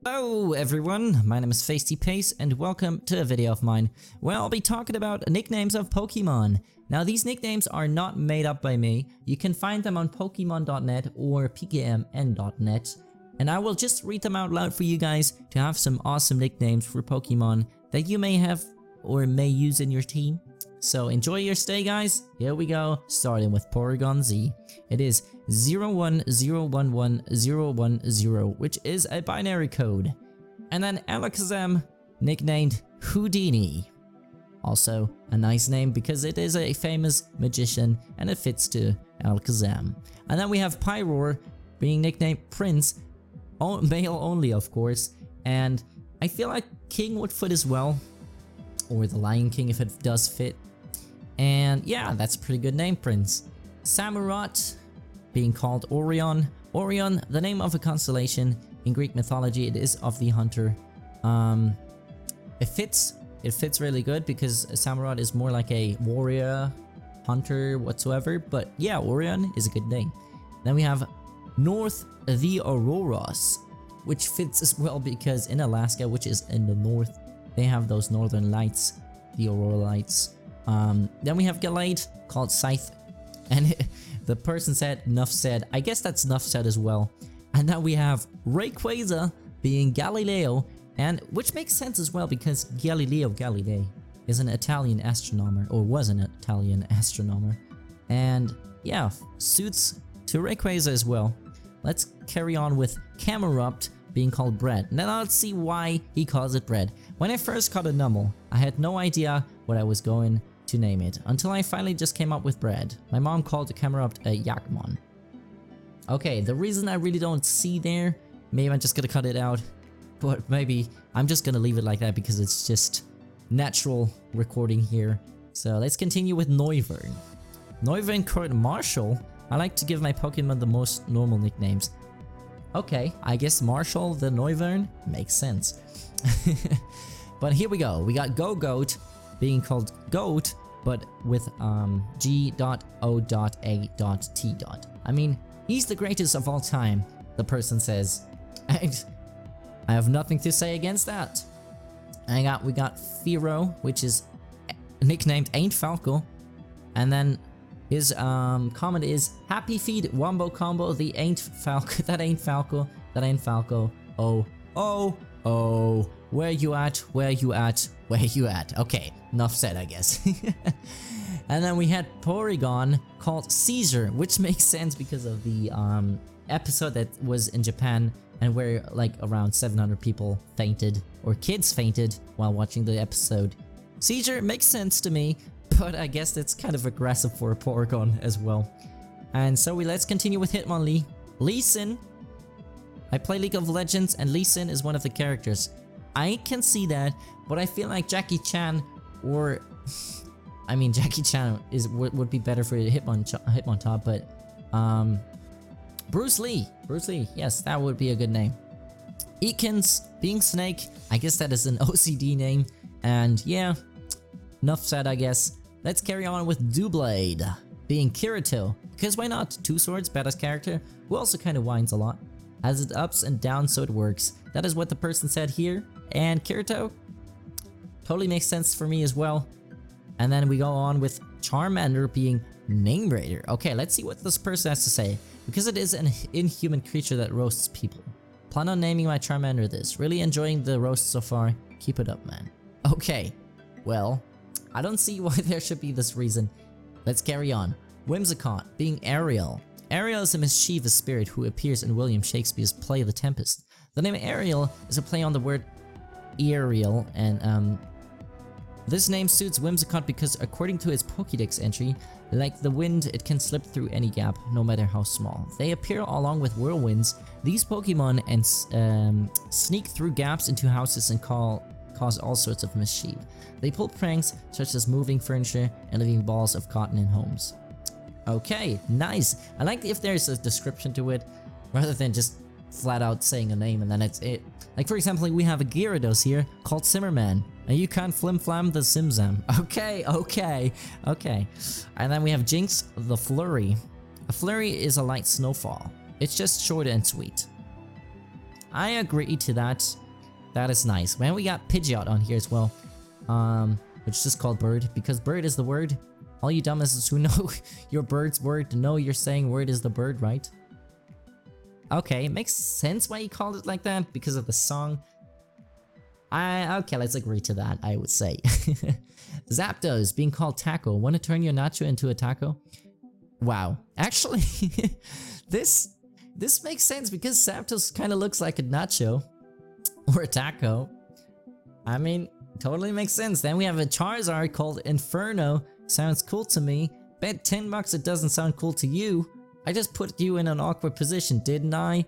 Hello everyone, my name is FastyPace and welcome to a video of mine where I'll be talking about nicknames of Pokemon. Now these nicknames are not made up by me, you can find them on Pokemon.net or pkmn.net, and I will just read them out loud for you guys to have some awesome nicknames for Pokemon that you may have or may use in your team. So enjoy your stay guys, here we go, starting with Porygon Z. It is 010111010, which is a binary code. And then Alakazam, nicknamed Houdini. Also a nice name because it is a famous magician and it fits to Alakazam. And then we have Pyroar, being nicknamed Prince, male only of course, and I feel like King would fit as well, or the Lion King if it does fit. And yeah, that's a pretty good name, Prince. Samurott, being called Orion. Orion, the name of a constellation. In Greek mythology, it is of the hunter. It fits really good because Samurott is more like a warrior, hunter, whatsoever. But yeah, Orion is a good name. Then we have North the Auroras, which fits as well because in Alaska, which is in the north, they have those northern lights, the aurora lights. Then we have Gallade, called Scythe, and the person said, "Nuff said." I guess that's Nuff said as well. And now we have Rayquaza, being Galileo, and which makes sense as well because Galileo Galilei is an Italian astronomer, or was an Italian astronomer, and yeah, suits to Rayquaza as well. Let's carry on with Camerupt, being called Bread. Now let's see why he calls it Bread. When I first caught a Numel, I had no idea what I was going to name it, until I finally just came up with Bread. My mom called the Camerupt a Yakmon. Okay, the reason I really don't see there, maybe I'm just gonna cut it out, but maybe I'm just gonna leave it like that because it's just natural recording here. So let's continue with Noivern. Noivern Court Marshall. I like to give my Pokemon the most normal nicknames. Okay, I guess Marshall the Noivern makes sense. But here we go. We got Go-Goat, being called Goat, but with G.O.A.T. I mean, he's the greatest of all time, the person says. And I have nothing to say against that. And we got Firo, which is nicknamed Ain't Falco. And then his comment is, "Happy feed Wombo combo, the ain't Falco, that ain't Falco, that ain't Falco. Oh, oh, oh, where you at, where you at, where you at?" Okay, enough said I guess. And then we had Porygon called Caesar, which makes sense because of the episode that was in Japan and where like around 700 people fainted, or kids fainted while watching the episode. Caesar makes sense to me, but I guess that's kind of aggressive for a Porygon as well. And so let's continue with Hitmonlee. Lee Sin. I play League of Legends and Lee Sin is one of the characters. I can see that, but I feel like Jackie Chan, or I mean Jackie Chan would be better for Hitmontop, but Bruce Lee, yes, that would be a good name. Ekans, being Snake, I guess that is an OCD name, and yeah, enough said I guess. Let's carry on with Doublade, being Kirito, because why not? Two Swords, badass character, who also kind of whines a lot. Has it ups and downs so it works. That is what the person said here, and Kirito totally makes sense for me as well. And then we go on with Charmander, being Name Raider. Okay, let's see what this person has to say, because it is an inhuman creature that roasts people. Plan on naming my Charmander this. Really enjoying the roast so far. Keep it up, man. Okay, well, I don't see why there should be this reason. Let's carry on. Whimsicott, being Ariel. Ariel is a mischievous spirit who appears in William Shakespeare's play The Tempest. The name Ariel is a play on the word Ariel, and this name suits Whimsicott because according to its Pokédex entry, like the wind, it can slip through any gap, no matter how small. They appear along with whirlwinds. These Pokemon and sneak through gaps into houses and cause all sorts of mischief. They pull pranks such as moving furniture and leaving balls of cotton in homes. Okay, nice. I like if there's a description to it, rather than just flat out saying a name and then it's it. Like for example, we have a Gyarados here called Zimmerman, and you can't flim-flam the Zimzam. Okay. And then we have Jinx the Flurry. A flurry is a light snowfall. It's just short and sweet. I agree to that. That is nice. Man, we got Pidgeot on here as well. Which is just called bird because bird is the word. All you dumbasses who know your bird's word know you're saying word is the bird, right? Okay, it makes sense why you called it like that because of the song. Okay, let's agree to that, I would say. Zapdos being called taco. Want to turn your nacho into a taco? Wow. Actually, this makes sense because Zapdos kind of looks like a nacho or a taco. I mean, totally makes sense. Then we have a Charizard called Inferno. Sounds cool to me. Bet 10 bucks it doesn't sound cool to you. I just put you in an awkward position, didn't I?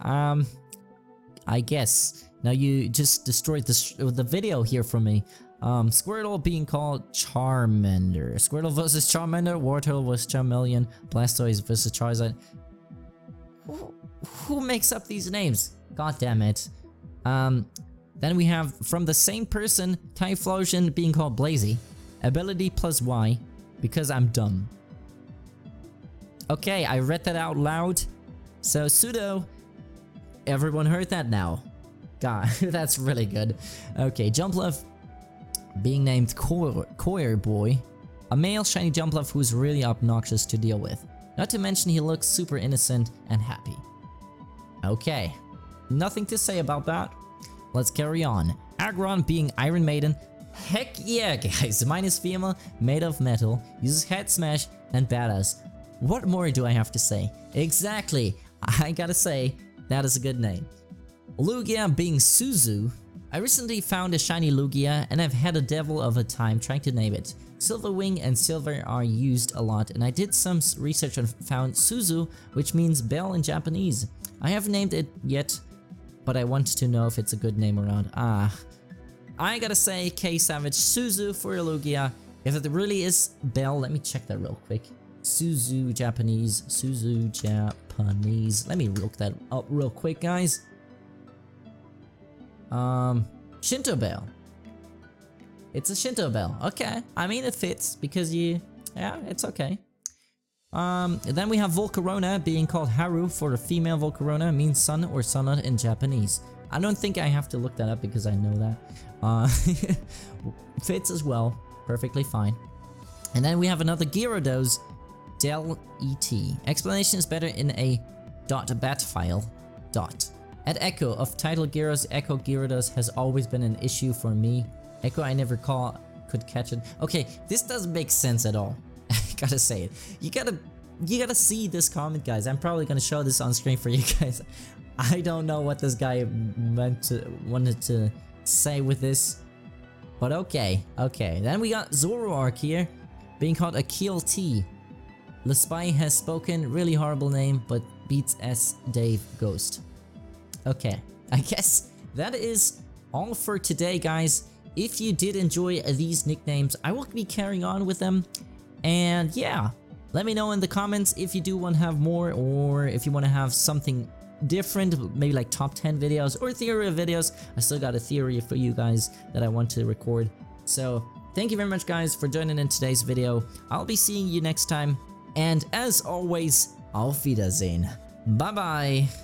I guess. Now you just destroyed the video here for me. Squirtle being called Charmander. Squirtle versus Charmander. Wartortle versus Charmeleon. Blastoise versus Charizard. Who makes up these names? God damn it. Then we have from the same person, Typhlosion being called Blazy. Ability plus Y, because I'm dumb. Okay, I read that out loud. So pseudo, everyone heard that now. God, that's really good. Okay, Jumpluff being named Coir Boy. A male shiny Jumpluff who's really obnoxious to deal with. Not to mention he looks super innocent and happy. Okay, nothing to say about that. Let's carry on. Aggron being Iron Maiden. Heck yeah, guys. Mine is female, made of metal, uses head smash, and badass. What more do I have to say? Exactly. I gotta say, that is a good name. Lugia being Suzu. I recently found a shiny Lugia and I've had a devil of a time trying to name it. Silverwing and Silver are used a lot and I did some research and found Suzu, which means bell in Japanese. I haven't named it yet, but I want to know if it's a good name or not. I gotta say K Savage Suzu for Lugia. If it really is bell, let me check that real quick. Suzu Japanese. Let me look that up real quick, guys. Shinto bell. It's a Shinto bell. Okay. I mean, it fits because yeah, it's okay. Then we have Volcarona being called Haru for the female Volcarona, means sun or sunlight in Japanese. I don't think I have to look that up because I know that. Fits as well. Perfectly fine. And then we have another Gyarados, Del ET. Explanation is better in a .bat file. At Echo of title Gyarados, Echo Gyarados has always been an issue for me. Echo I never could catch it. Okay, this doesn't make sense at all. I gotta say it. You gotta see this comment, guys. I'm probably gonna show this on screen for you guys. I don't know what this guy wanted to say with this. But okay. Then we got Zoroark here, being called Akil T. The Spy has spoken, really horrible name, but beats S Dave Ghost. Okay, I guess that is all for today, guys. If you did enjoy these nicknames, I will be carrying on with them. And yeah, let me know in the comments if you do want to have more, or if you want to have something different, maybe like top 10 videos or theory videos. I still got a theory for you guys that I want to record. So thank you very much, guys, for joining in today's video. I'll be seeing you next time. And as always, auf Wiedersehen. Bye bye.